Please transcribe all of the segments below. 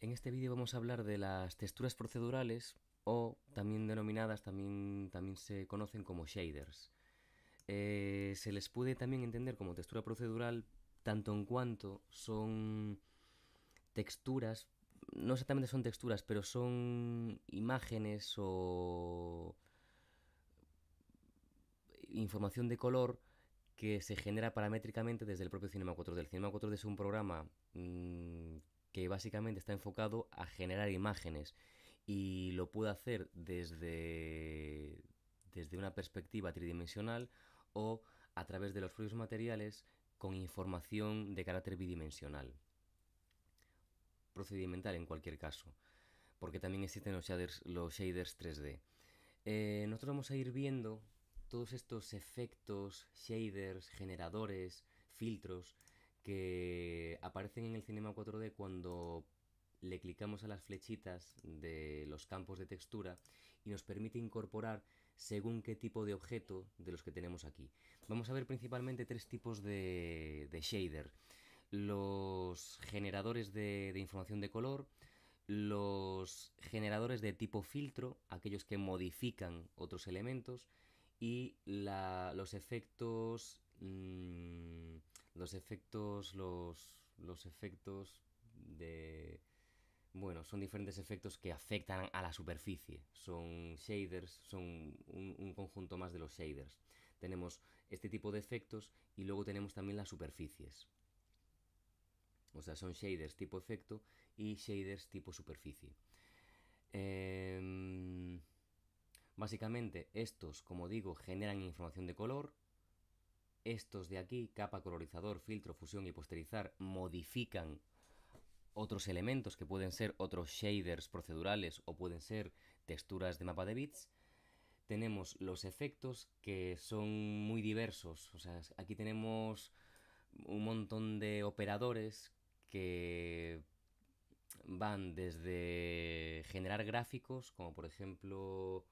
En este vídeo vamos a hablar de las texturas procedurales o también denominadas, también se conocen como shaders. Se les puede también entender como textura procedural tanto en cuanto son texturas, no exactamente son texturas, pero son imágenes o información de color que se genera paramétricamente desde el propio Cinema 4D. El Cinema 4D es un programa que básicamente está enfocado a generar imágenes y lo puede hacer desde una perspectiva tridimensional o a través de los propios materiales con información de carácter bidimensional, procedimental en cualquier caso, porque también existen los shaders 3D. Nosotros vamos a ir viendo todos estos efectos, shaders, generadores, filtros que aparecen en el Cinema 4D cuando le clicamos a las flechitas de los campos de textura y nos permite incorporar según qué tipo de objeto de los que tenemos aquí. Vamos a ver principalmente tres tipos de shader. Los generadores de información de color, los generadores de tipo filtro, aquellos que modifican otros elementos, y los efectos de... Bueno, son diferentes efectos que afectan a la superficie. Son shaders, son un conjunto más de los shaders. Tenemos este tipo de efectos y luego tenemos también las superficies. O sea, son shaders tipo efecto y shaders tipo superficie. Eh, Básicamente, estos, como digo, generan información de color. Estos de aquí, capa, colorizador, filtro, fusión y posterizar, modifican otros elementos que pueden ser otros shaders procedurales o pueden ser texturas de mapa de bits. Tenemos los efectos que son muy diversos. O sea, aquí tenemos un montón de operadores que van desde generar gráficos, como por ejemplo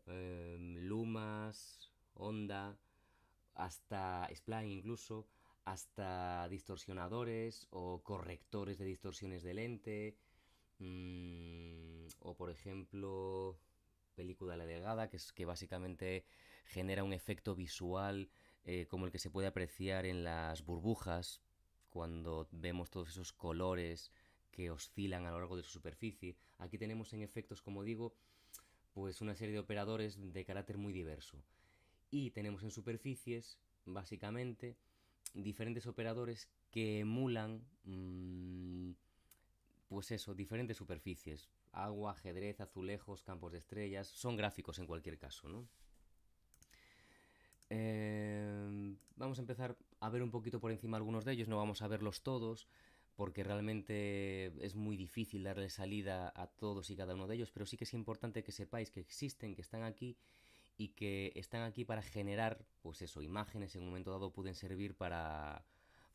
lumas, onda, hasta spline incluso, hasta distorsionadores o correctores de distorsiones de lente, o por ejemplo película la delgada, que básicamente genera un efecto visual como el que se puede apreciar en las burbujas cuando vemos todos esos colores que oscilan a lo largo de su superficie. Aquí tenemos en efectos, como digo, pues una serie de operadores de carácter muy diverso. Y tenemos en superficies, básicamente, diferentes operadores que emulan, pues eso, diferentes superficies. Agua, ajedrez, azulejos, campos de estrellas. Son gráficos en cualquier caso, ¿no? Vamos a empezar a ver un poquito por encima algunos de ellos, no vamos a verlos todos, porque realmente es muy difícil darle salida a todos y cada uno de ellos, pero sí que es importante que sepáis que existen, que están aquí y que están aquí para generar, pues eso, imágenes en un momento dado pueden servir para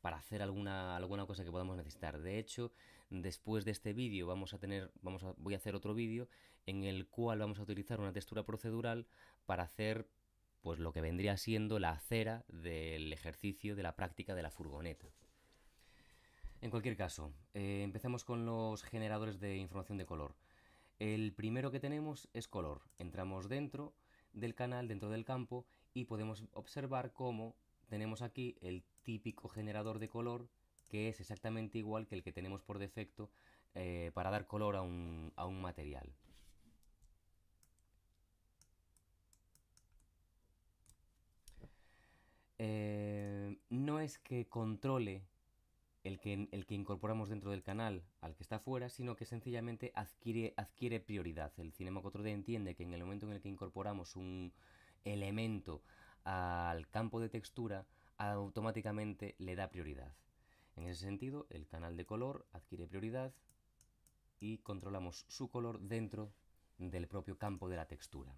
hacer alguna cosa que podamos necesitar. De hecho, después de este vídeo voy a hacer otro vídeo en el cual vamos a utilizar una textura procedural para hacer pues lo que vendría siendo la acera del ejercicio de la práctica de la furgoneta. En cualquier caso, empecemos con los generadores de información de color. El primero que tenemos es color. Entramos dentro del canal, dentro del campo, y podemos observar cómo tenemos aquí el típico generador de color, que es exactamente igual que el que tenemos por defecto para dar color a un material. No es que controle el que incorporamos dentro del canal al que está fuera, sino que sencillamente adquiere prioridad. El Cinema 4D entiende que en el momento en el que incorporamos un elemento al campo de textura, automáticamente le da prioridad. En ese sentido, el canal de color adquiere prioridad y controlamos su color dentro del propio campo de la textura.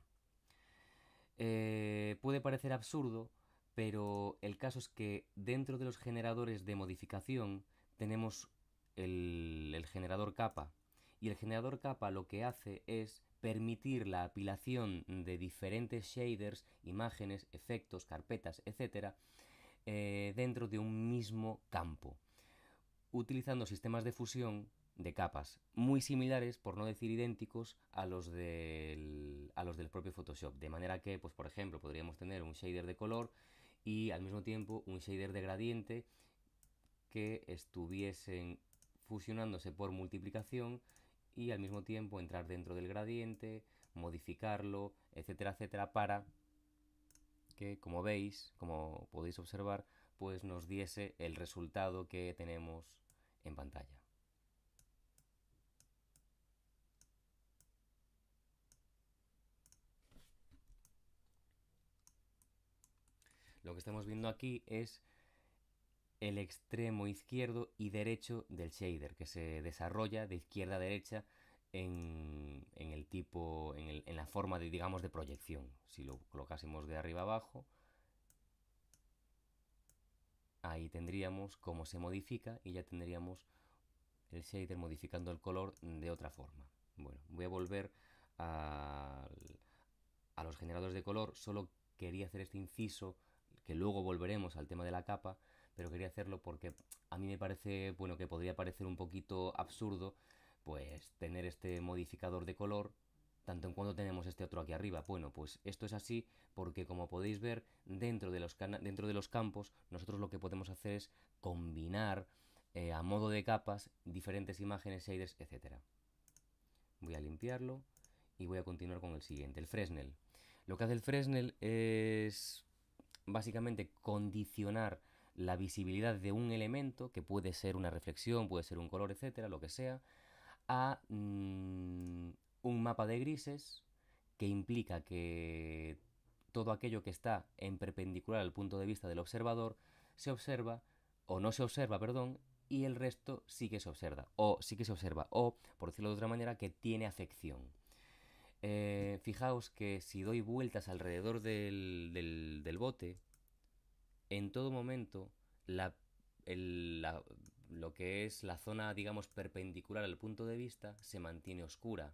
Puede parecer absurdo, pero el caso es que dentro de los generadores de modificación tenemos el generador capa. Y el generador capa lo que hace es permitir la apilación de diferentes shaders, imágenes, efectos, carpetas, etcétera, dentro de un mismo campo, utilizando sistemas de fusión de capas muy similares, por no decir idénticos, a los del propio Photoshop. De manera que, pues por ejemplo, podríamos tener un shader de color y al mismo tiempo un shader de gradiente que estuviesen fusionándose por multiplicación y al mismo tiempo entrar dentro del gradiente, modificarlo, etcétera, etcétera, para que, como veis, como podéis observar, pues nos diese el resultado que tenemos en pantalla. Lo que estamos viendo aquí es el extremo izquierdo y derecho del shader, que se desarrolla de izquierda a derecha en el tipo, en la forma de, digamos, de proyección. Si lo colocásemos de arriba abajo, ahí tendríamos cómo se modifica y ya tendríamos el shader modificando el color de otra forma. Bueno, voy a volver a, a los generadores de color. Solo quería hacer este inciso, que luego volveremos al tema de la capa, pero quería hacerlo porque a mí me parece, bueno, que podría parecer un poquito absurdo, pues tener este modificador de color tanto en cuanto tenemos este otro aquí arriba. Bueno, pues esto es así porque, como podéis ver, dentro de los campos nosotros lo que podemos hacer es combinar a modo de capas diferentes imágenes, shaders, etcétera. Voy a limpiarlo y voy a continuar con el siguiente, el Fresnel. Lo que hace el Fresnel es básicamente condicionar la visibilidad de un elemento, que puede ser una reflexión, puede ser un color, etcétera, lo que sea, a un mapa de grises que implica que todo aquello que está en perpendicular al punto de vista del observador se observa, o no se observa, perdón, y el resto sí que se observa, o por decirlo de otra manera, que tiene afección. Fijaos que si doy vueltas alrededor del bote, en todo momento la, lo que es la zona, digamos, perpendicular al punto de vista se mantiene oscura,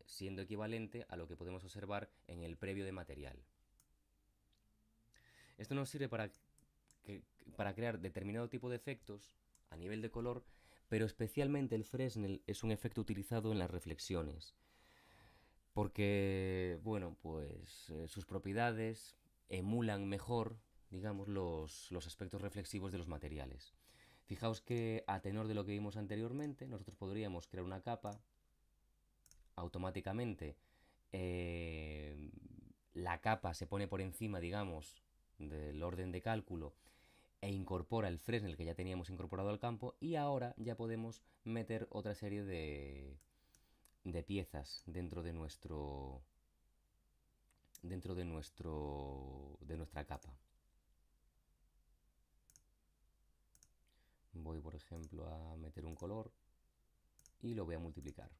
siendo equivalente a lo que podemos observar en el previo de material. Esto nos sirve para crear determinado tipo de efectos a nivel de color, pero especialmente el Fresnel es un efecto utilizado en las reflexiones, porque, bueno, pues sus propiedades emulan mejor, digamos, los aspectos reflexivos de los materiales. Fijaos que, a tenor de lo que vimos anteriormente, nosotros podríamos crear una capa automáticamente. La capa se pone por encima, digamos, del orden de cálculo e incorpora el Fresnel que ya teníamos incorporado al campo, y ahora ya podemos meter otra serie de piezas de nuestra capa. Voy, por ejemplo, a meter un color y lo voy a multiplicar.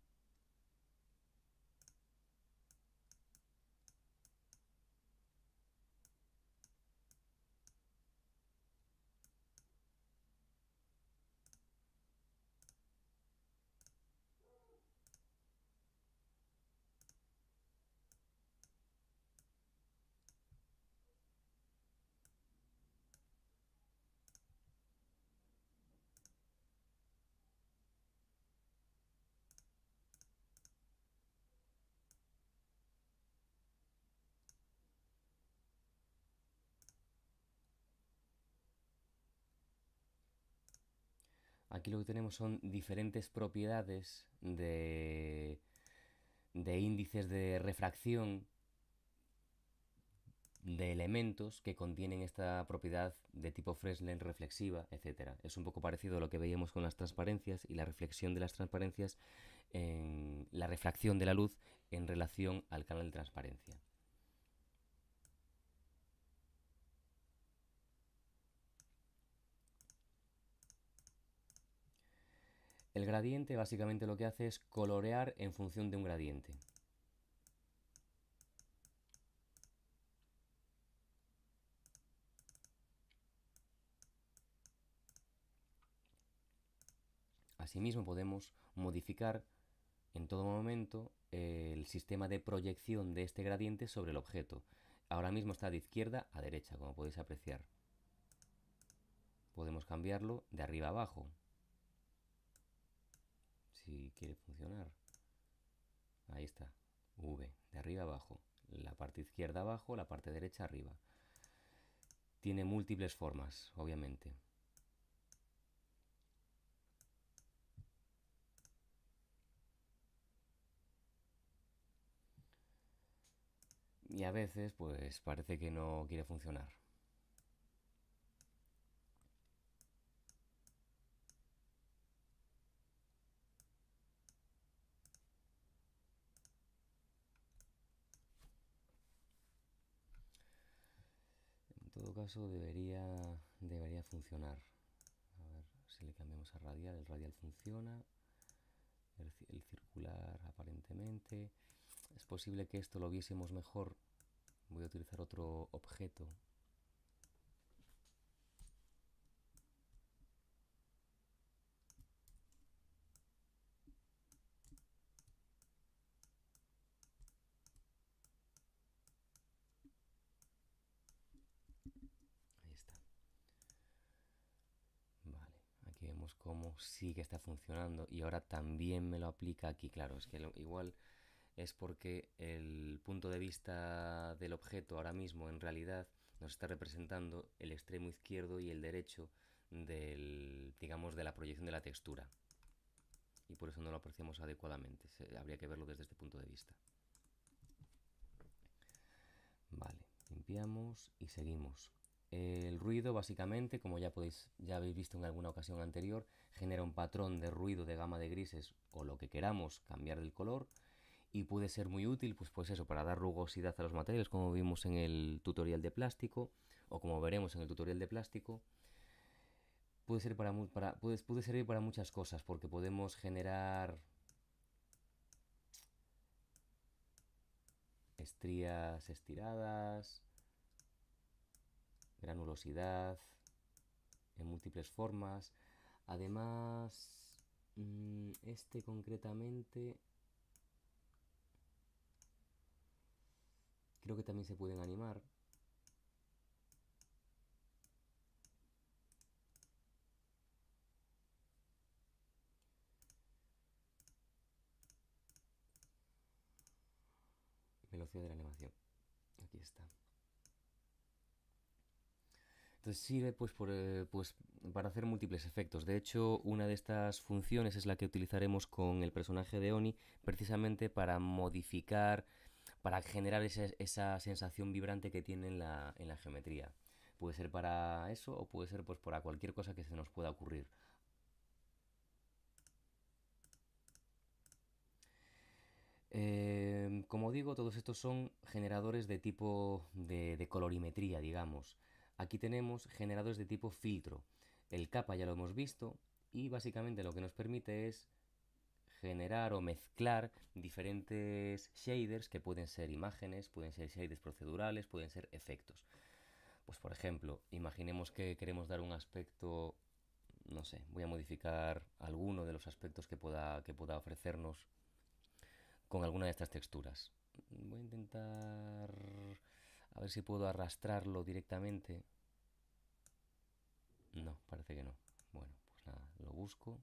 Aquí lo que tenemos son diferentes propiedades de índices de refracción de elementos que contienen esta propiedad de tipo Fresnel reflexiva, etcétera. Es un poco parecido a lo que veíamos con las transparencias y la reflexión de las transparencias en la refracción de la luz en relación al canal de transparencia. El gradiente básicamente lo que hace es colorear en función de un gradiente. Asimismo podemos modificar en todo momento el sistema de proyección de este gradiente sobre el objeto. Ahora mismo está de izquierda a derecha, como podéis apreciar. Podemos cambiarlo de arriba a abajo. si quiere funcionar. Ahí está. V, de arriba abajo. La parte izquierda abajo, la parte derecha arriba. Tiene múltiples formas, obviamente. Y a veces, pues parece que no quiere funcionar. En todo caso, debería funcionar. A ver si le cambiamos a radial. El radial funciona. El circular aparentemente. Es posible que esto lo viésemos mejor. Voy a utilizar otro objeto. Ahí está. Vale, aquí vemos cómo sí que está funcionando y ahora también me lo aplica aquí. Claro, es que igual es porque el punto de vista del objeto ahora mismo en realidad nos está representando el extremo izquierdo y el derecho digamos, de la proyección de la textura. Y por eso no lo apreciamos adecuadamente. Habría que verlo desde este punto de vista. Vale, limpiamos y seguimos. El ruido, básicamente, como ya habéis visto en alguna ocasión anterior, genera un patrón de ruido de gama de grises o lo que queramos cambiar del color y puede ser muy útil, pues eso, para dar rugosidad a los materiales, como vimos en el tutorial de plástico o como veremos en el tutorial de plástico. Puede servir para muchas cosas porque podemos generar estrías estiradas, granulosidad en múltiples formas. Además, este concretamente creo que también se pueden animar. Velocidad de la animación. Aquí está. Entonces sirve pues para hacer múltiples efectos. De hecho, una de estas funciones es la que utilizaremos con el personaje de Oni, precisamente para modificar, para generar esa sensación vibrante que tiene en la geometría. Puede ser para eso o puede ser pues para cualquier cosa que se nos pueda ocurrir. Como digo, todos estos son generadores de tipo de colorimetría, digamos. Aquí tenemos generadores de tipo filtro. El capa ya lo hemos visto y básicamente lo que nos permite es generar o mezclar diferentes shaders que pueden ser imágenes, pueden ser shaders procedurales, pueden ser efectos. Pues por ejemplo, imaginemos que queremos dar un aspecto, no sé, voy a modificar alguno de los aspectos que pueda ofrecernos con alguna de estas texturas. Voy a intentar a ver si puedo arrastrarlo directamente. No, parece que no. Bueno, pues nada, lo busco.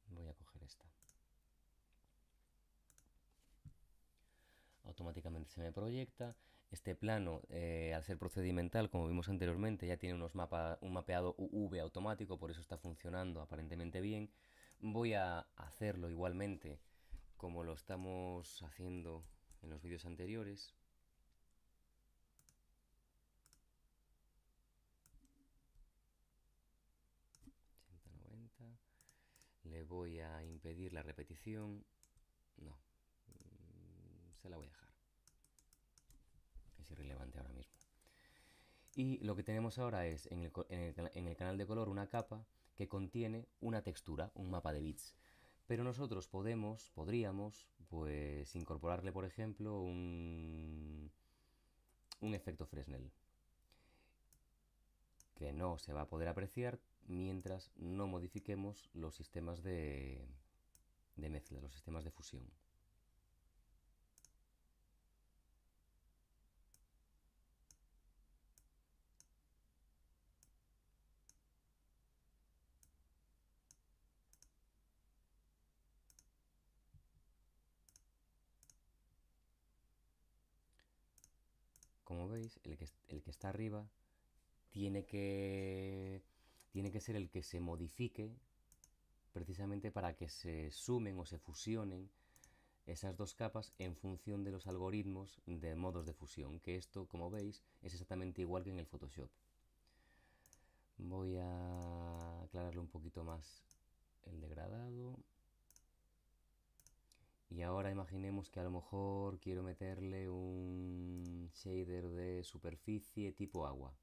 Voy a coger esta. Automáticamente se me proyecta. Este plano, al ser procedimental, como vimos anteriormente, ya tiene un mapeado UV automático, por eso está funcionando aparentemente bien. Voy a hacerlo igualmente como lo estamos haciendo en los vídeos anteriores. Le voy a impedir la repetición. No, se la voy a dejar. Es irrelevante ahora mismo. Y lo que tenemos ahora es en el canal de color una capa que contiene una textura, un mapa de bits. Pero nosotros podríamos, pues incorporarle, por ejemplo, un efecto Fresnel que no se va a poder apreciar mientras no modifiquemos los sistemas de mezcla, los sistemas de fusión. como veis, el que está arriba tiene que, tiene que ser el que se modifique precisamente para que se sumen o se fusionen esas dos capas en función de los algoritmos de modos de fusión, que esto, como veis, es exactamente igual que en el Photoshop. Voy a aclararle un poquito más el degradado. Y ahora imaginemos que a lo mejor quiero meterle un shader de superficie tipo agua.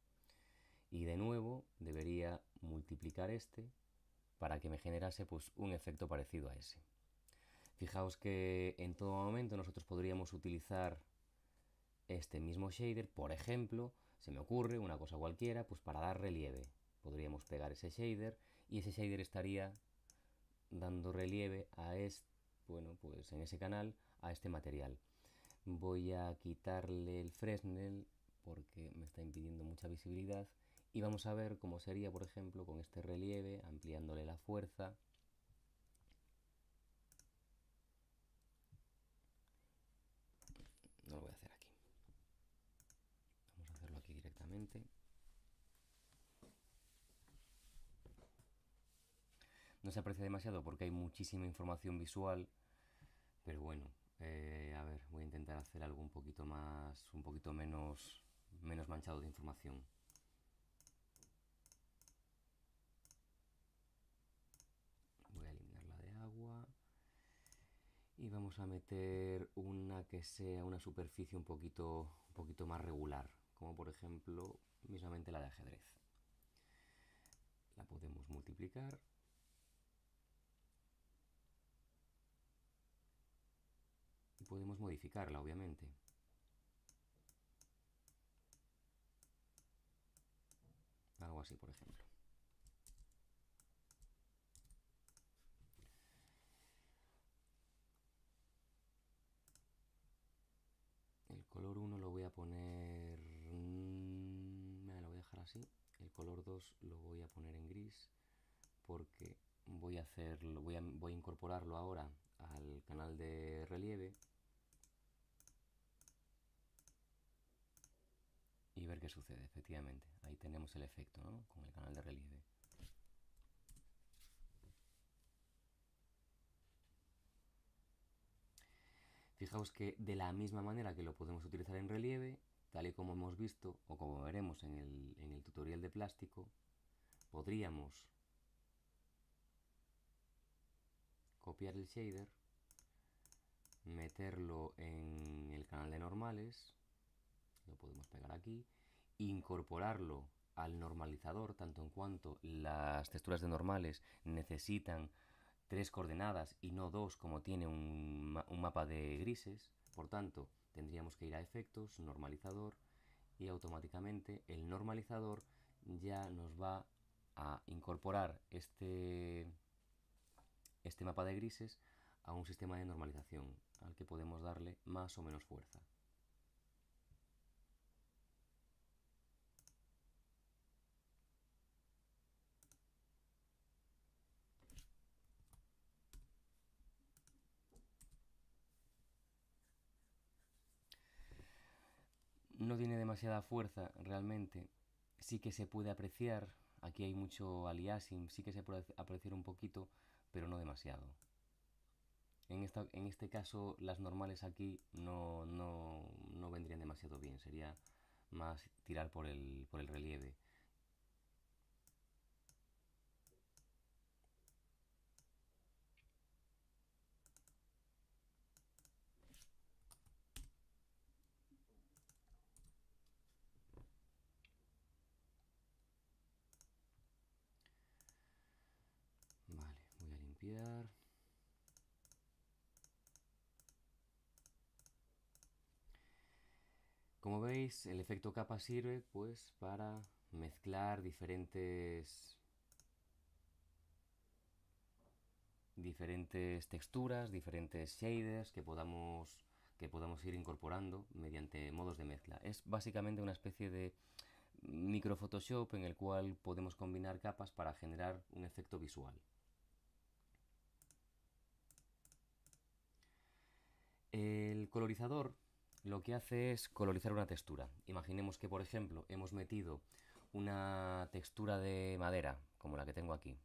Y de nuevo debería multiplicar este para que me generase pues un efecto parecido a ese. Fijaos que en todo momento nosotros podríamos utilizar este mismo shader, por ejemplo, se me ocurre una cosa cualquiera, pues para dar relieve. Podríamos pegar ese shader y ese shader estaría dando relieve a este, bueno, pues en ese canal, a este material. Voy a quitarle el Fresnel porque me está impidiendo mucha visibilidad y vamos a ver cómo sería, por ejemplo, con este relieve, ampliándole la fuerza. No lo voy a hacer aquí. Vamos a hacerlo aquí directamente. No se aprecia demasiado porque hay muchísima información visual, pero bueno, a ver, voy a intentar hacer algo un poquito más, un poquito menos manchado de información. Voy a eliminar la de agua y vamos a meter una que sea una superficie un poquito más regular, como por ejemplo mismamente la de ajedrez. La podemos multiplicar y podemos modificarla, obviamente. Algo así, por ejemplo. El color 1 lo voy a poner... lo voy a dejar así. El color 2 lo voy a poner en gris porque voy a incorporarlo ahora al canal de relieve y ver qué sucede, efectivamente. Ahí tenemos el efecto, ¿no? Con el canal de relieve. Fijaos que de la misma manera que lo podemos utilizar en relieve, tal y como hemos visto o como veremos en el tutorial de plástico, podríamos copiar el shader, meterlo en el canal de normales, lo podemos pegar aquí, incorporarlo al normalizador, tanto en cuanto las texturas de normales necesitan 3 coordenadas y no 2 como tiene un mapa de grises. Por tanto, tendríamos que ir a efectos, normalizador, y automáticamente el normalizador ya nos va a incorporar este mapa de grises a un sistema de normalización al que podemos darle más o menos fuerza. No tiene demasiada fuerza realmente, sí que se puede apreciar, aquí hay mucho aliasing, sí que se puede apreciar un poquito, pero no demasiado. En este caso las normales aquí no vendrían demasiado bien, sería más tirar por el relieve. Vale, voy a limpiar. Como veis, el efecto capa sirve pues para mezclar diferentes texturas, diferentes shaders que podamos ir incorporando mediante modos de mezcla. Es básicamente una especie de micro Photoshop en el cual podemos combinar capas para generar un efecto visual. El colorizador lo que hace es colorizar una textura. Imaginemos que, por ejemplo, hemos metido una textura de madera, como la que tengo aquí,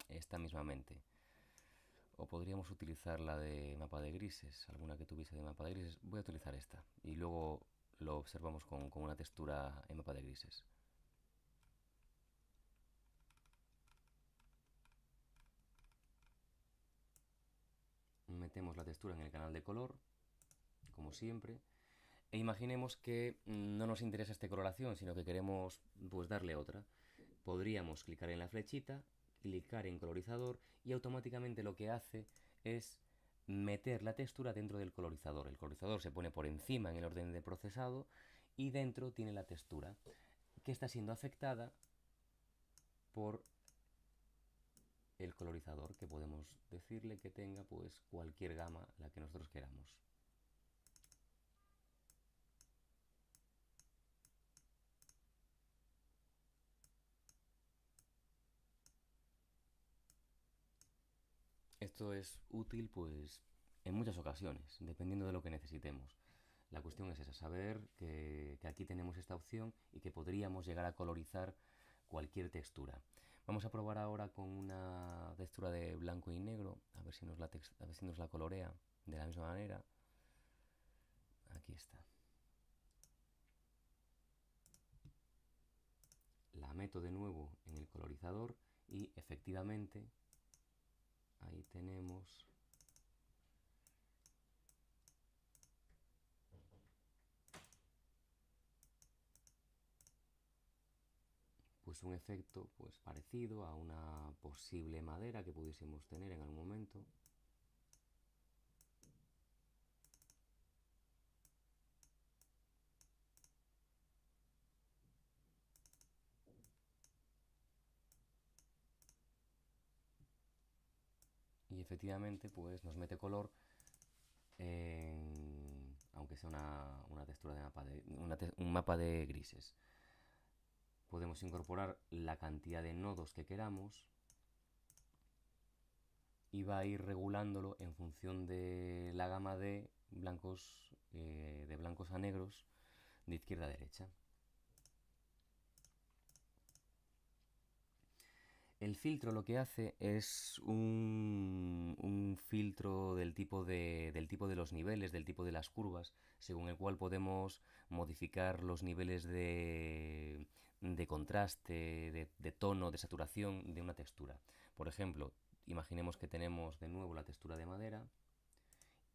esta mismamente. O podríamos utilizar la de mapa de grises, alguna que tuviese de mapa de grises. Voy a utilizar esta y luego lo observamos con una textura en mapa de grises. Metemos la textura en el canal de color, como siempre, e imaginemos que no nos interesa esta coloración, sino que queremos pues darle otra. Podríamos clicar en la flechita, clicar en colorizador y automáticamente lo que hace es meter la textura dentro del colorizador. El colorizador se pone por encima en el orden de procesado y dentro tiene la textura que está siendo afectada por el colorizador, que podemos decirle que tenga pues cualquier gama la que nosotros queramos. Esto es útil pues en muchas ocasiones, dependiendo de lo que necesitemos. La cuestión es esa, saber que aquí tenemos esta opción y que podríamos llegar a colorizar cualquier textura. Vamos a probar ahora con una textura de blanco y negro, a ver si a ver si nos la colorea de la misma manera. Aquí está. La meto de nuevo en el colorizador y efectivamente ahí tenemos pues un efecto pues parecido a una posible madera que pudiésemos tener en algún momento. Y efectivamente pues nos mete color aunque sea una textura de mapa un mapa de grises. Podemos incorporar la cantidad de nodos que queramos y va a ir regulándolo en función de la gama de blancos a negros de izquierda a derecha. El filtro lo que hace es un filtro del tipo de los niveles, del tipo de las curvas, según el cual podemos modificar los niveles de contraste, de tono, de saturación de una textura. Por ejemplo, imaginemos que tenemos de nuevo la textura de madera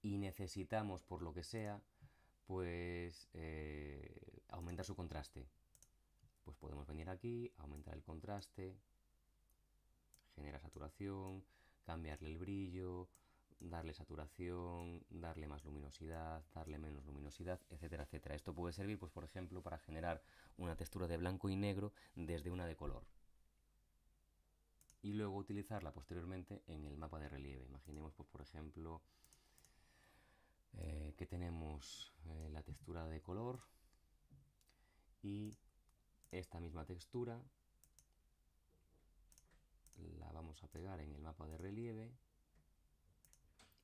y necesitamos, por lo que sea, pues aumentar su contraste. Pues podemos venir aquí, aumentar el contraste, genera saturación, cambiarle el brillo, darle saturación, darle más luminosidad, darle menos luminosidad, etcétera, etcétera. Esto puede servir, pues, por ejemplo, para generar una textura de blanco y negro desde una de color. Y luego utilizarla posteriormente en el mapa de relieve. Imaginemos, pues, por ejemplo, que tenemos la textura de color y esta misma textura la vamos a pegar en el mapa de relieve,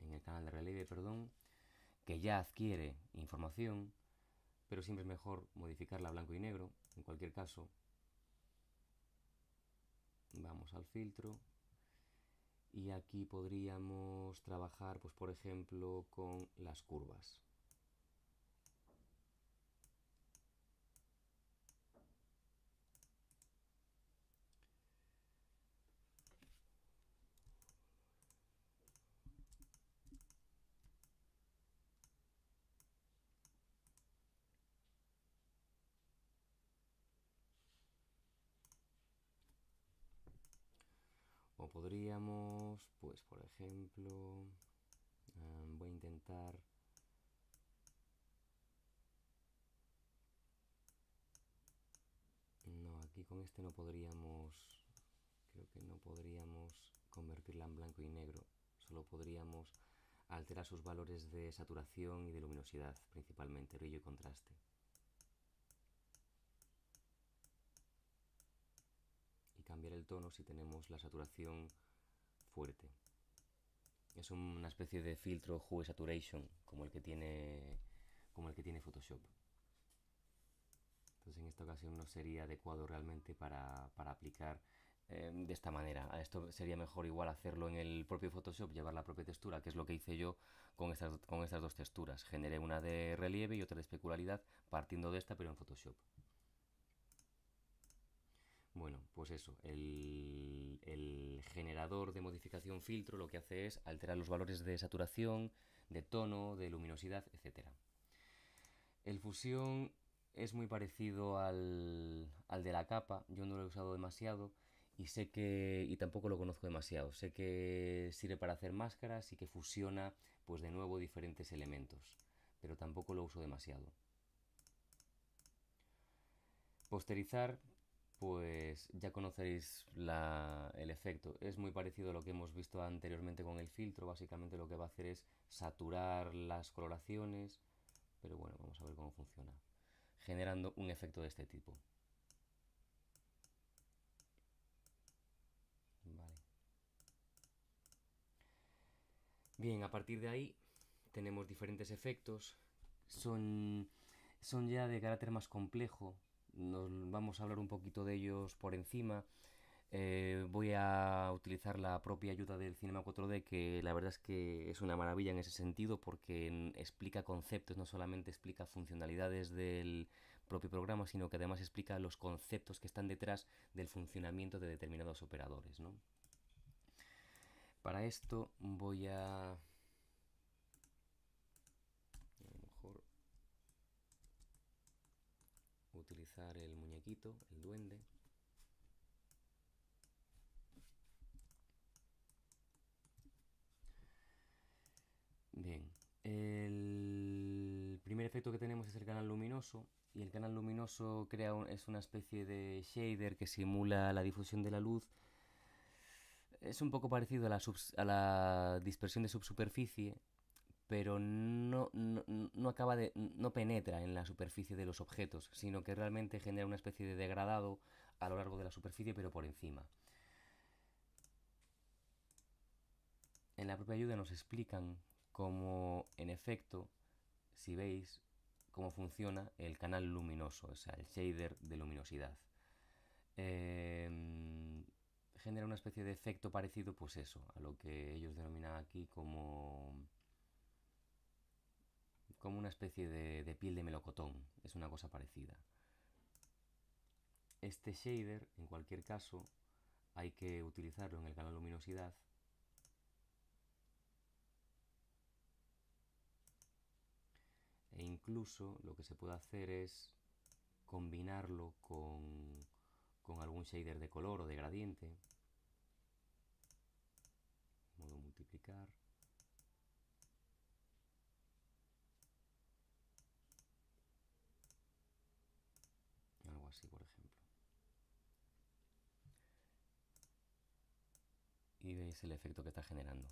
en el canal de relieve, perdón, que ya adquiere información, pero siempre es mejor modificarla a blanco y negro. En cualquier caso, vamos al filtro y aquí podríamos trabajar, pues por ejemplo, con las curvas. O podríamos, pues por ejemplo, voy a intentar... No, aquí con este no podríamos... Creo que no podríamos convertirla en blanco y negro. Solo podríamos alterar sus valores de saturación y de luminosidad, principalmente, brillo y contraste. Y cambiar el tono si tenemos la saturación fuerte. Es una especie de filtro hue saturation como el que tiene Photoshop. Entonces en esta ocasión no sería adecuado realmente para aplicar de esta manera. A esto sería mejor igual hacerlo en el propio Photoshop, llevar la propia textura, que es lo que hice yo con estas dos texturas. Generé una de relieve y otra de especularidad partiendo de esta, pero en Photoshop. Bueno, pues eso, el generador de modificación filtro lo que hace es alterar los valores de saturación, de tono, de luminosidad, etcétera. El fusión es muy parecido al de la capa, yo no lo he usado demasiado y sé que, y tampoco lo conozco demasiado, sé que sirve para hacer máscaras y que fusiona pues de nuevo diferentes elementos, pero tampoco lo uso demasiado. Posterizar, pues ya conoceréis el efecto. Es muy parecido a lo que hemos visto anteriormente con el filtro. Básicamente lo que va a hacer es saturar las coloraciones. Pero bueno, vamos a ver cómo funciona. Generando un efecto de este tipo. Vale. Bien, a partir de ahí tenemos diferentes efectos. Son, son ya de carácter más complejo. Nos vamos a hablar un poquito de ellos por encima. Voy a utilizar la propia ayuda del Cinema 4D, que la verdad es que es una maravilla en ese sentido porque explica conceptos, no solamente explica funcionalidades del propio programa, sino que además explica los conceptos que están detrás del funcionamiento de determinados operadores, ¿no? Para esto voy a lo mejor utilizar el muñequito, el duende. Bien, el primer efecto que tenemos es el canal luminoso y el canal luminoso es una especie de shader que simula la difusión de la luz. Es un poco parecido a la dispersión de subsuperficie, pero no acaba no penetra en la superficie de los objetos, sino que realmente genera una especie de degradado a lo largo de la superficie, pero por encima. En la propia ayuda nos explican cómo, en efecto, si veis cómo funciona el canal luminoso, o sea, el shader de luminosidad. Eh, Genera una especie de efecto parecido, pues eso, a lo que ellos denominan aquí como una especie de piel de melocotón. Es una cosa parecida. Este shader, en cualquier caso, hay que utilizarlo en el canal luminosidad e incluso lo que se puede hacer es combinarlo con algún shader de color o de gradiente. Modo multiplicar. Algo así, por ejemplo. Y veis el efecto que está generando.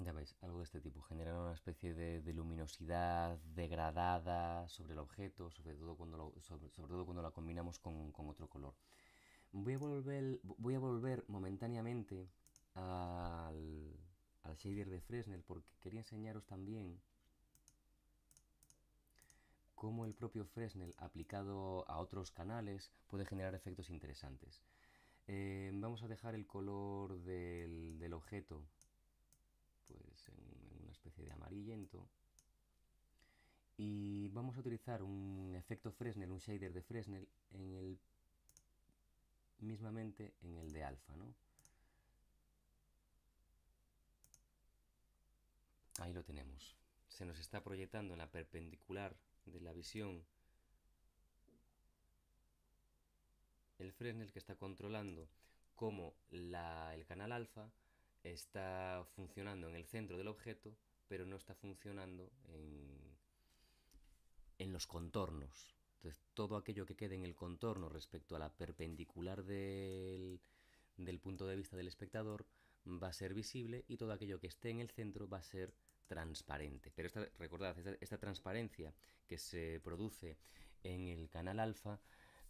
Ya veis, algo de este tipo. Genera una especie de luminosidad degradada sobre el objeto, sobre todo cuando la combinamos con otro color. Voy a volver momentáneamente al, al shader de Fresnel porque quería enseñaros también cómo el propio Fresnel aplicado a otros canales puede generar efectos interesantes. Vamos a dejar el color del objeto pues en una especie de amarillento y vamos a utilizar un efecto Fresnel, un shader de Fresnel mismamente en el de alfa, ¿no? Ahí lo tenemos. Se nos está proyectando en la perpendicular de la visión el Fresnel que está controlando cómo el canal alfa está funcionando en el centro del objeto pero no está funcionando en los contornos. Entonces, todo aquello que quede en el contorno respecto a la perpendicular del punto de vista del espectador va a ser visible, y todo aquello que esté en el centro va a ser transparente. Pero recordad, esta transparencia que se produce en el canal alfa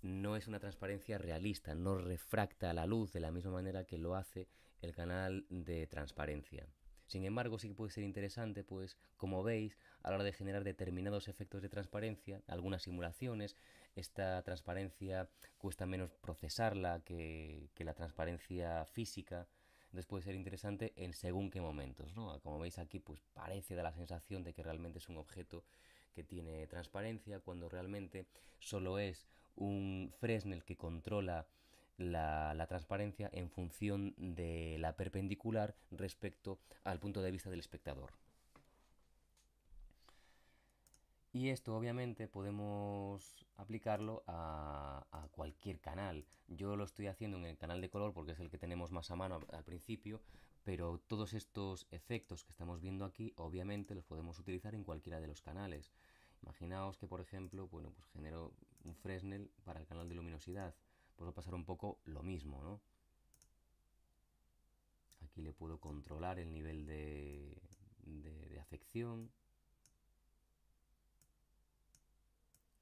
no es una transparencia realista, no refracta la luz de la misma manera que lo hace el canal de transparencia. Sin embargo, sí que puede ser interesante, pues, como veis, a la hora de generar determinados efectos de transparencia, algunas simulaciones, esta transparencia cuesta menos procesarla que la transparencia física. Entonces puede ser interesante en según qué momentos, ¿no? Como veis aquí, pues parece dar la sensación de que realmente es un objeto que tiene transparencia, cuando realmente solo es un Fresnel que controla la transparencia en función de la perpendicular respecto al punto de vista del espectador. Y esto obviamente podemos aplicarlo a cualquier canal. Yo lo estoy haciendo en el canal de color porque es el que tenemos más a mano al principio, pero todos estos efectos que estamos viendo aquí obviamente los podemos utilizar en cualquiera de los canales. Imaginaos que, por ejemplo, bueno, pues genero un Fresnel para el canal de luminosidad. Pues va a pasar un poco lo mismo, ¿no? Aquí le puedo controlar el nivel de afección,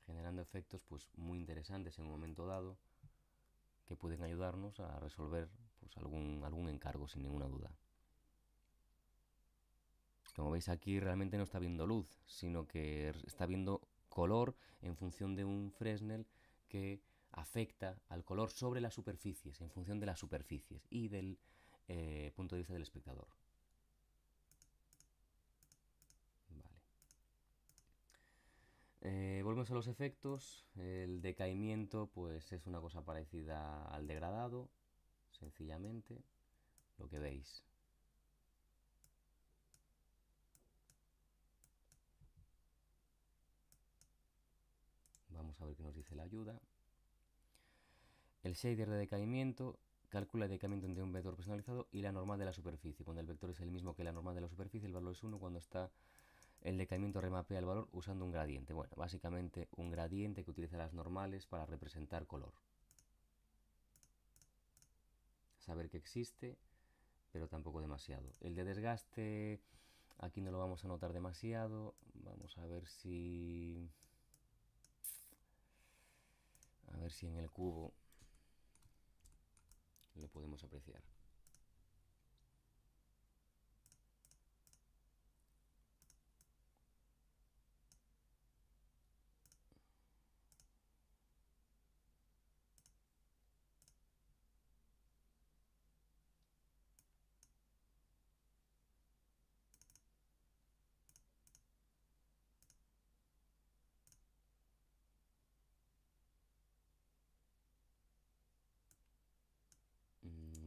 generando efectos pues muy interesantes en un momento dado que pueden ayudarnos a resolver pues algún encargo sin ninguna duda. Como veis aquí realmente no está viendo luz, sino que está viendo color en función de un Fresnel que afecta al color sobre las superficies, en función de las superficies y del punto de vista del espectador. Vale. Volvemos a los efectos. El decaimiento pues es una cosa parecida al degradado, sencillamente, lo que veis. Vamos a ver qué nos dice la ayuda. El shader de decaimiento calcula el decaimiento entre un vector personalizado y la normal de la superficie. Cuando el vector es el mismo que la normal de la superficie, el valor es 1. Cuando está el decaimiento, remapea el valor usando un gradiente. Bueno, básicamente un gradiente que utiliza las normales para representar color. Saber que existe, pero tampoco demasiado. El de desgaste aquí no lo vamos a notar demasiado. Vamos a ver si... A ver si en el cubo lo podemos apreciar.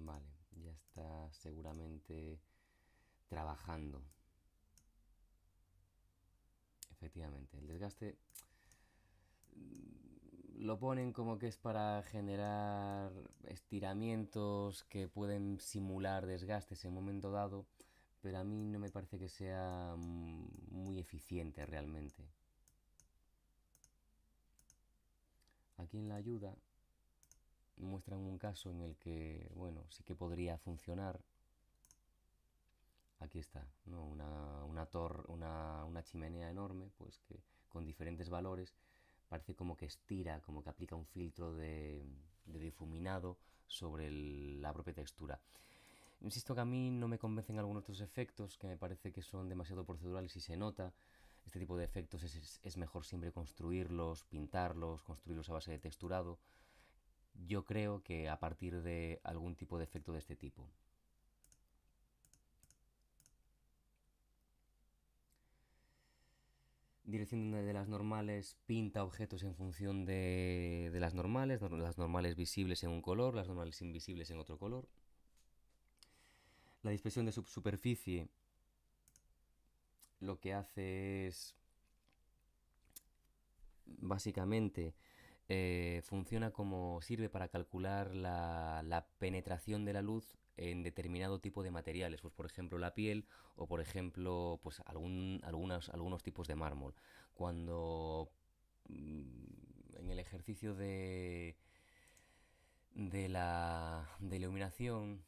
Vale, ya está seguramente trabajando. Efectivamente, el desgaste lo ponen como que es para generar estiramientos que pueden simular desgastes en un momento dado, pero a mí no me parece que sea muy eficiente realmente. Aquí en la ayuda muestran un caso en el que, bueno, sí que podría funcionar. Aquí está, ¿no? Una chimenea enorme, pues que con diferentes valores parece como que estira, como que aplica un filtro de difuminado sobre la propia textura. Insisto que a mí no me convencen algunos de estos efectos, que me parece que son demasiado procedurales y se nota. Este tipo de efectos es mejor siempre construirlos, pintarlos, construirlos a base de texturado. Yo creo que a partir de algún tipo de efecto de este tipo. Dirección de las normales pinta objetos en función de las normales visibles en un color, las normales invisibles en otro color. La dispersión de subsuperficie lo que hace es básicamente funciona como sirve para calcular la penetración de la luz en determinado tipo de materiales, pues por ejemplo la piel o por ejemplo pues algunos tipos de mármol. Cuando en el ejercicio de iluminación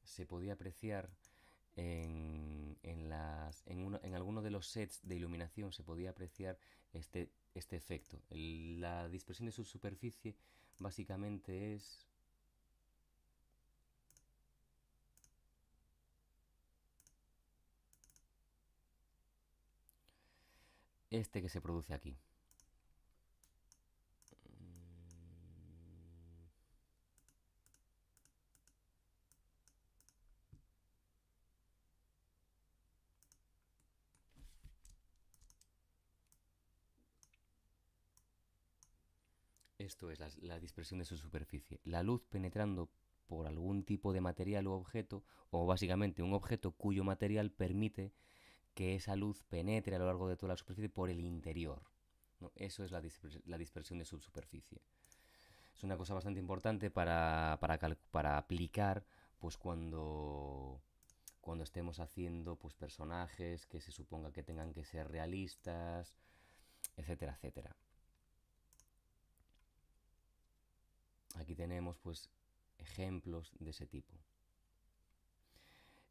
se podía apreciar en alguno de los sets de iluminación se podía apreciar este efecto. La dispersión de su superficie básicamente es este que se produce aquí. Esto es la dispersión de su superficie. La luz penetrando por algún tipo de material u objeto, o básicamente un objeto cuyo material permite que esa luz penetre a lo largo de toda la superficie por el interior, ¿no? Eso es la dispersión de su superficie. Es una cosa bastante importante para aplicar pues cuando estemos haciendo pues personajes que se suponga que tengan que ser realistas, etcétera, etcétera. Aquí tenemos pues ejemplos de ese tipo.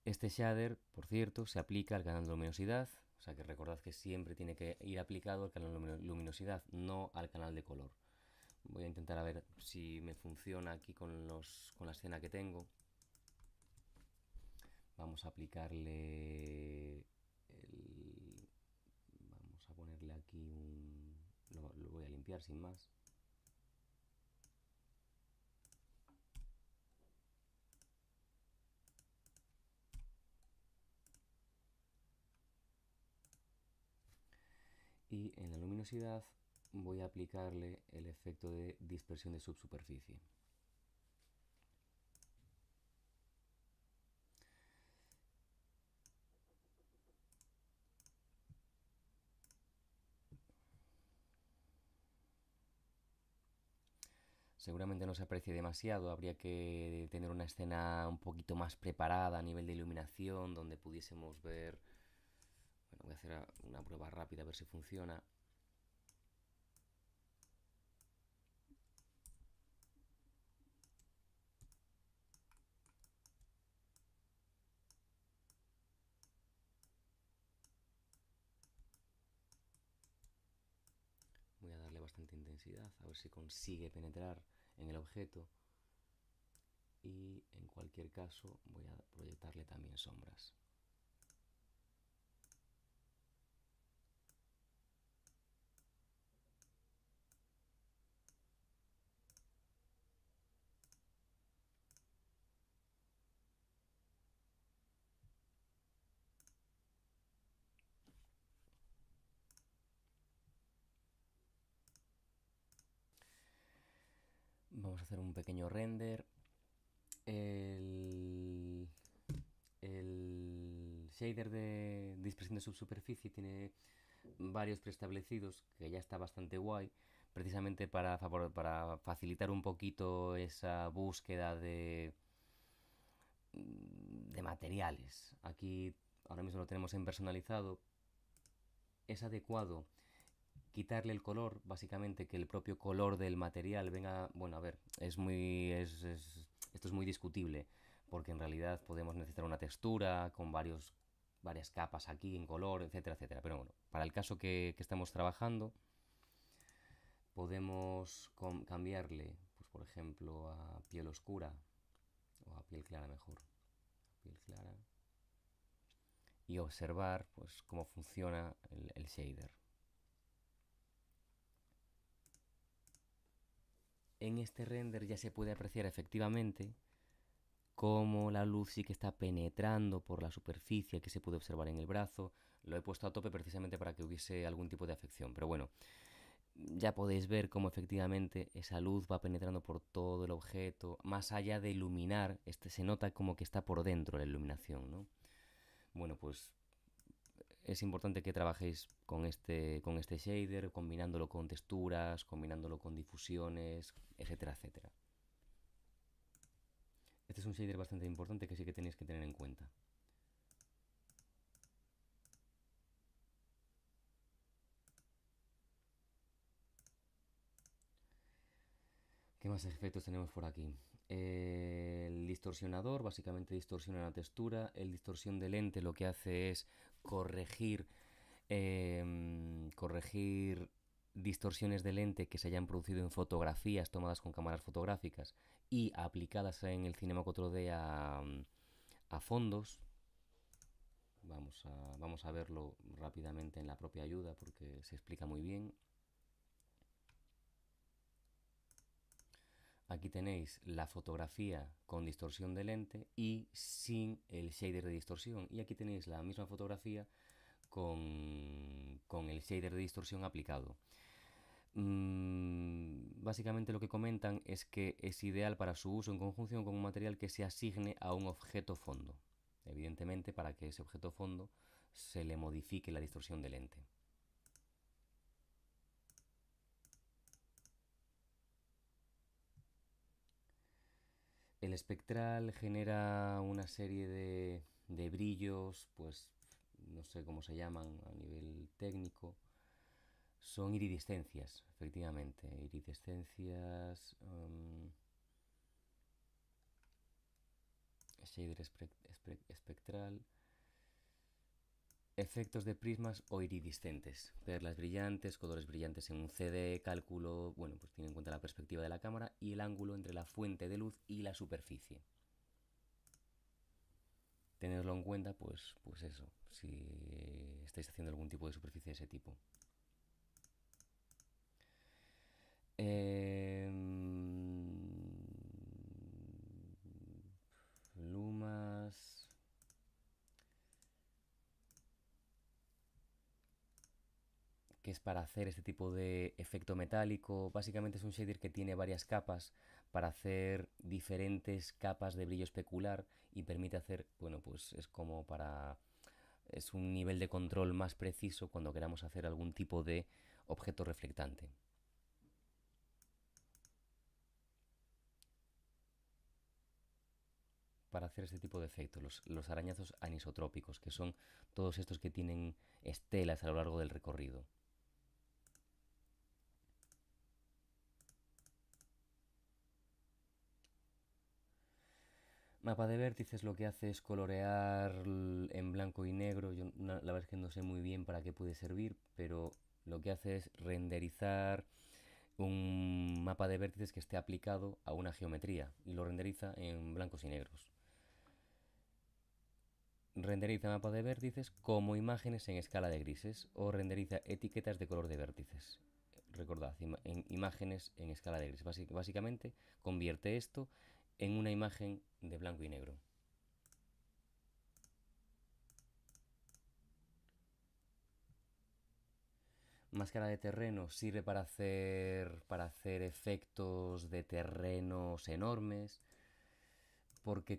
Este shader, por cierto, se aplica al canal de luminosidad, o sea que recordad que siempre tiene que ir aplicado al canal de luminosidad, no al canal de color. Voy a intentar a ver si me funciona aquí con la escena que tengo. Vamos a aplicarle vamos a ponerle aquí lo voy a limpiar sin más. Y en la luminosidad voy a aplicarle el efecto de dispersión de subsuperficie. Seguramente no se aprecie demasiado, habría que tener una escena un poquito más preparada a nivel de iluminación, donde pudiésemos ver... Bueno, voy a hacer una prueba rápida a ver si funciona. Voy a darle bastante intensidad, a ver si consigue penetrar en el objeto. Y en cualquier caso voy a proyectarle también sombras. Vamos a hacer un pequeño render. El shader de dispersión de subsuperficie tiene varios preestablecidos que ya está bastante guay, precisamente para facilitar un poquito esa búsqueda de materiales. Aquí ahora mismo lo tenemos en personalizado. Es adecuado quitarle el color, básicamente que el propio color del material venga, bueno, a ver, esto es muy discutible, porque en realidad podemos necesitar una textura con varias capas aquí en color, etcétera, etcétera. Pero bueno, para el caso que estamos trabajando, podemos cambiarle, pues por ejemplo, a piel oscura, o a piel clara mejor, piel clara, y observar pues cómo funciona el shader. En este render ya se puede apreciar efectivamente cómo la luz sí que está penetrando por la superficie que se puede observar en el brazo. Lo he puesto a tope precisamente para que hubiese algún tipo de afección. Pero bueno, ya podéis ver cómo efectivamente esa luz va penetrando por todo el objeto, más allá de iluminar, se nota como que está por dentro la iluminación, ¿no? Bueno, pues es importante que trabajéis con este shader, combinándolo con texturas, combinándolo con difusiones, etcétera, etcétera. Este es un shader bastante importante que sí que tenéis que tener en cuenta. ¿Qué más efectos tenemos por aquí? El distorsionador básicamente distorsiona la textura. El distorsión de lente lo que hace es corregir, corregir distorsiones de lente que se hayan producido en fotografías tomadas con cámaras fotográficas y aplicadas en el Cinema 4D a fondos. Vamos a verlo rápidamente en la propia ayuda porque se explica muy bien. Aquí tenéis la fotografía con distorsión de lente y sin el shader de distorsión. Y aquí tenéis la misma fotografía con el shader de distorsión aplicado. Básicamente lo que comentan es que es ideal para su uso en conjunción con un material que se asigne a un objeto fondo. Evidentemente, para que ese objeto fondo se le modifique la distorsión de lente. El espectral genera una serie de brillos, pues no sé cómo se llaman a nivel técnico. Son iridiscencias, efectivamente. Iridiscencias. Shader espectral. Efectos de prismas o iridiscentes. Perlas brillantes, colores brillantes en un CD, cálculo. Bueno, pues tiene en cuenta la perspectiva de la cámara y el ángulo entre la fuente de luz y la superficie. Tenerlo en cuenta, pues eso, si estáis haciendo algún tipo de superficie de ese tipo. Eh, Lumas. Que es para hacer este tipo de efecto metálico. Básicamente es un shader que tiene varias capas para hacer diferentes capas de brillo especular y permite hacer, bueno, pues es como para... Es un nivel de control más preciso cuando queramos hacer algún tipo de objeto reflectante. Para hacer este tipo de efectos, los arañazos anisotrópicos, que son todos estos que tienen estelas a lo largo del recorrido. Mapa de vértices lo que hace es colorear en blanco y negro. Yo la verdad es que no sé muy bien para qué puede servir, pero lo que hace es renderizar un mapa de vértices que esté aplicado a una geometría y lo renderiza en blancos y negros. Renderiza mapa de vértices como imágenes en escala de grises o renderiza etiquetas de color de vértices. Recordad, en imágenes en escala de grises. Básicamente convierte esto en una imagen de blanco y negro. Máscara de terreno sirve para hacer efectos de terrenos enormes, porque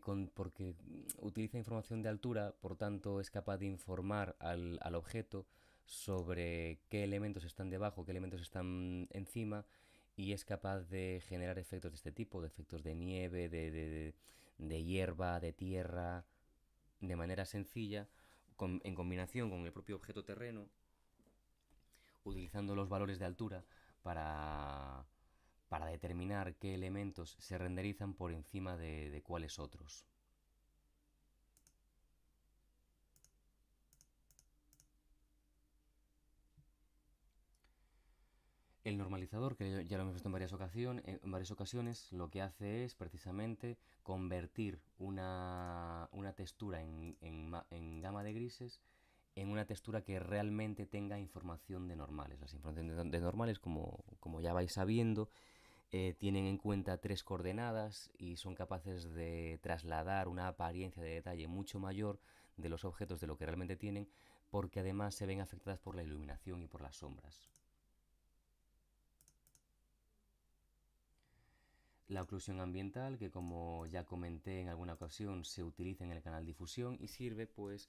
utiliza información de altura, por tanto es capaz de informar al objeto sobre qué elementos están debajo, qué elementos están encima, y es capaz de generar efectos de este tipo, de efectos de nieve, de hierba, de tierra, de manera sencilla, en combinación con el propio objeto terreno, utilizando los valores de altura para, para determinar qué elementos se renderizan por encima de cuáles otros. El normalizador, que ya lo hemos visto en varias ocasiones, lo que hace es precisamente convertir una textura en gama de grises en una textura que realmente tenga información de normales. Las informaciones de normales, como ya vais sabiendo, tienen en cuenta tres coordenadas y son capaces de trasladar una apariencia de detalle mucho mayor de los objetos de lo que realmente tienen, porque además se ven afectadas por la iluminación y por las sombras. La oclusión ambiental, que como ya comenté en alguna ocasión, se utiliza en el canal difusión y sirve pues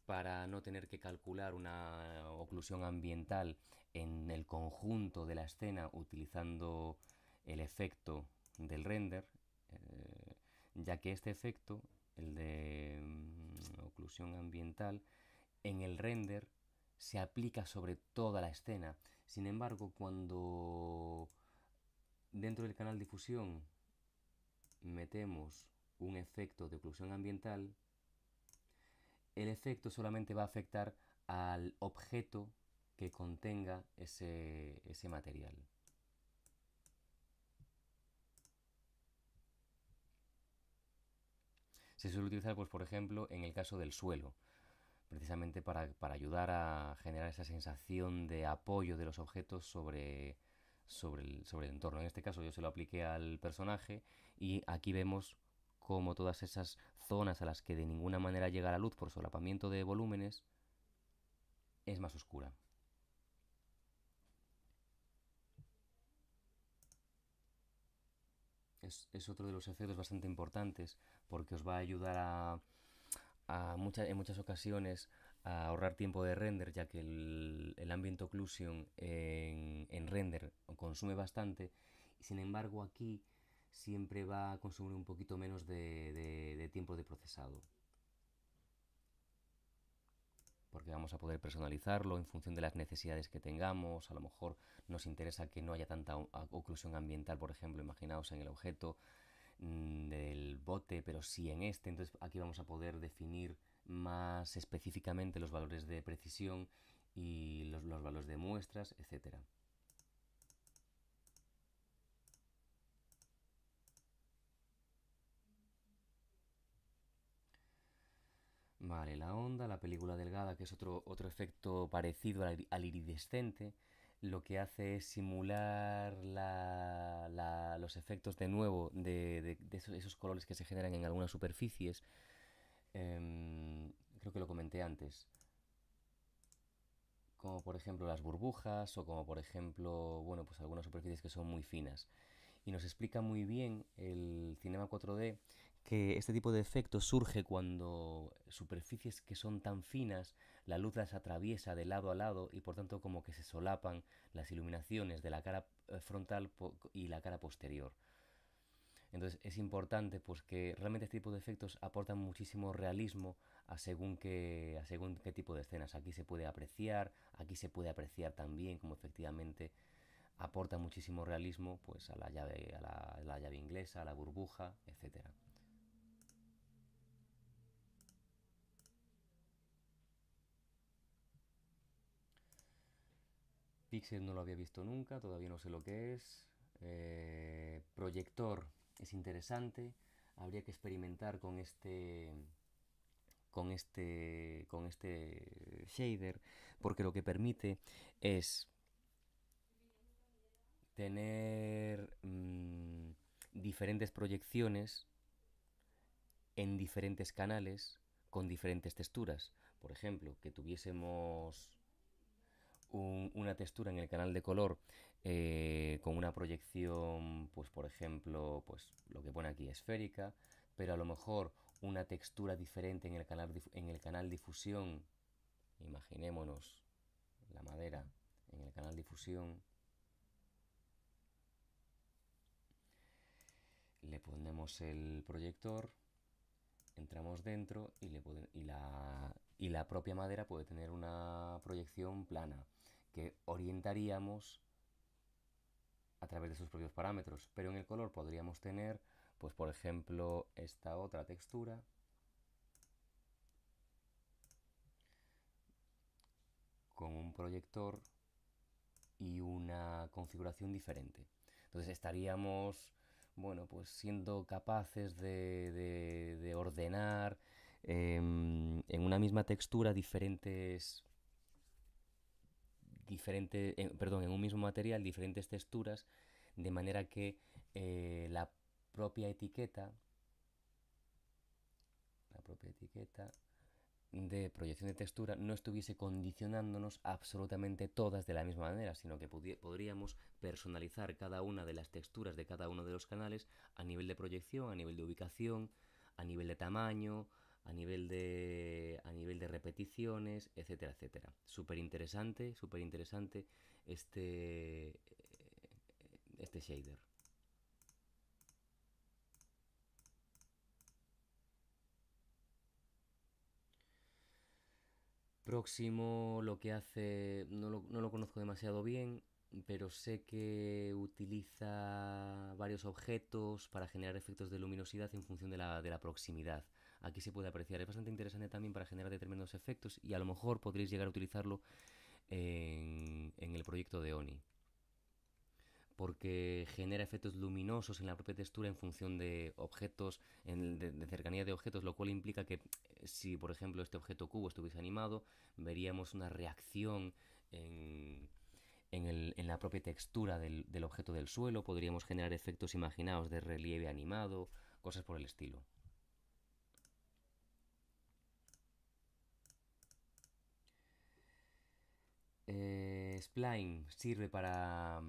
para no tener que calcular una oclusión ambiental en el conjunto de la escena utilizando el efecto del render, ya que este efecto, el de oclusión ambiental, en el render se aplica sobre toda la escena. Sin embargo, cuando dentro del canal difusión metemos un efecto de oclusión ambiental, el efecto solamente va a afectar al objeto que contenga ese material. Se suele utilizar, pues, por ejemplo, en el caso del suelo, precisamente para ayudar a generar esa sensación de apoyo de los objetos sobre el entorno. En este caso yo se lo apliqué al personaje y aquí vemos cómo todas esas zonas a las que de ninguna manera llega la luz por solapamiento de volúmenes es más oscura. Es otro de los efectos bastante importantes porque os va a ayudar en muchas ocasiones a ahorrar tiempo de render, ya que el ambient occlusion en render consume bastante, y sin embargo aquí siempre va a consumir un poquito menos de tiempo de procesado, porque vamos a poder personalizarlo en función de las necesidades que tengamos. A lo mejor nos interesa que no haya tanta oclusión ambiental, por ejemplo, imaginaos en el objeto del bote, pero sí en este. Entonces aquí vamos a poder definir más específicamente los valores de precisión y los valores de muestras, etcétera. Vale, la onda, la película delgada, que es otro efecto parecido al iridescente, lo que hace es simular los efectos de nuevo de esos colores que se generan en algunas superficies. Creo que lo comenté antes, como por ejemplo las burbujas o como por ejemplo, bueno, pues algunas superficies que son muy finas. Y nos explica muy bien el Cinema 4D que este tipo de efecto surge cuando superficies que son tan finas, la luz las atraviesa de lado a lado y por tanto como que se solapan las iluminaciones de la cara frontal y la cara posterior. Entonces es importante pues que realmente este tipo de efectos aportan muchísimo realismo a según qué tipo de escenas. Aquí se puede apreciar también como efectivamente aporta muchísimo realismo pues a la llave, a la llave inglesa, a la burbuja, etcétera. Pixel no lo había visto nunca, todavía no sé lo que es. Proyector es interesante, habría que experimentar con este shader, porque lo que permite es tener diferentes proyecciones en diferentes canales con diferentes texturas. Por ejemplo, que tuviésemos una textura en el canal de color con una proyección, pues por ejemplo, pues lo que pone aquí esférica, pero a lo mejor una textura diferente en el canal difusión, imaginémonos la madera en el canal difusión, le ponemos el proyector, entramos dentro y la propia madera puede tener una proyección plana que orientaríamos a través de sus propios parámetros, pero en el color podríamos tener, pues por ejemplo, esta otra textura con un proyector y una configuración diferente. Entonces estaríamos, bueno, pues siendo capaces de ordenar en una misma textura perdón, en un mismo material diferentes texturas, de manera que la propia etiqueta, la propia etiqueta de proyección de textura no estuviese condicionándonos absolutamente todas de la misma manera, sino que podríamos personalizar cada una de las texturas de cada uno de los canales a nivel de proyección, a nivel de ubicación, a nivel de tamaño, a nivel de repeticiones, etcétera, etcétera. Súper interesante este, este shader. Próximo lo que hace, no lo conozco demasiado bien, pero sé que utiliza varios objetos para generar efectos de luminosidad en función de la proximidad. Aquí se puede apreciar, es bastante interesante también para generar determinados efectos y a lo mejor podréis llegar a utilizarlo en el proyecto de Oni, porque genera efectos luminosos en la propia textura en función de objetos, de cercanía de objetos, lo cual implica que si, por ejemplo, este objeto cubo estuviese animado, veríamos una reacción en la propia textura del objeto del suelo, podríamos generar efectos imaginados de relieve animado, cosas por el estilo. Spline sirve para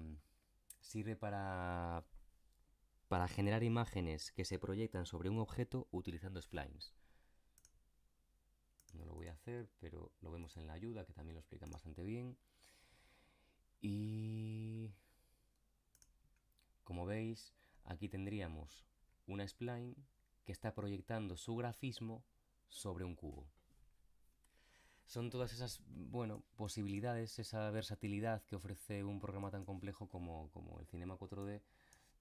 generar imágenes que se proyectan sobre un objeto utilizando splines. No lo voy a hacer, pero lo vemos en la ayuda, que también lo explican bastante bien. Y como veis, aquí tendríamos una spline que está proyectando su grafismo sobre un cubo. Son todas esas, bueno, posibilidades, esa versatilidad que ofrece un programa tan complejo como el Cinema 4D.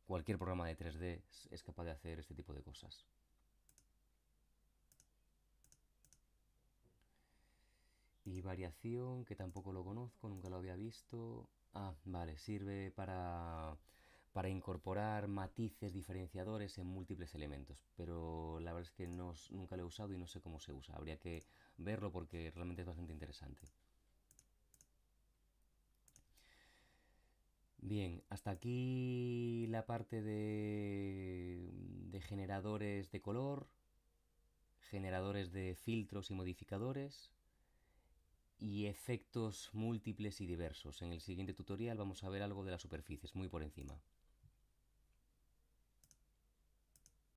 Cualquier programa de 3D es capaz de hacer este tipo de cosas. Y variación, que tampoco lo conozco, nunca lo había visto. Ah, vale, sirve para incorporar matices diferenciadores en múltiples elementos, pero la verdad es que nunca lo he usado y no sé cómo se usa. Habría que verlo porque realmente es bastante interesante. Bien, hasta aquí la parte de generadores de color, generadores de filtros y modificadores y efectos múltiples y diversos. En el siguiente tutorial vamos a ver algo de las superficies, muy por encima.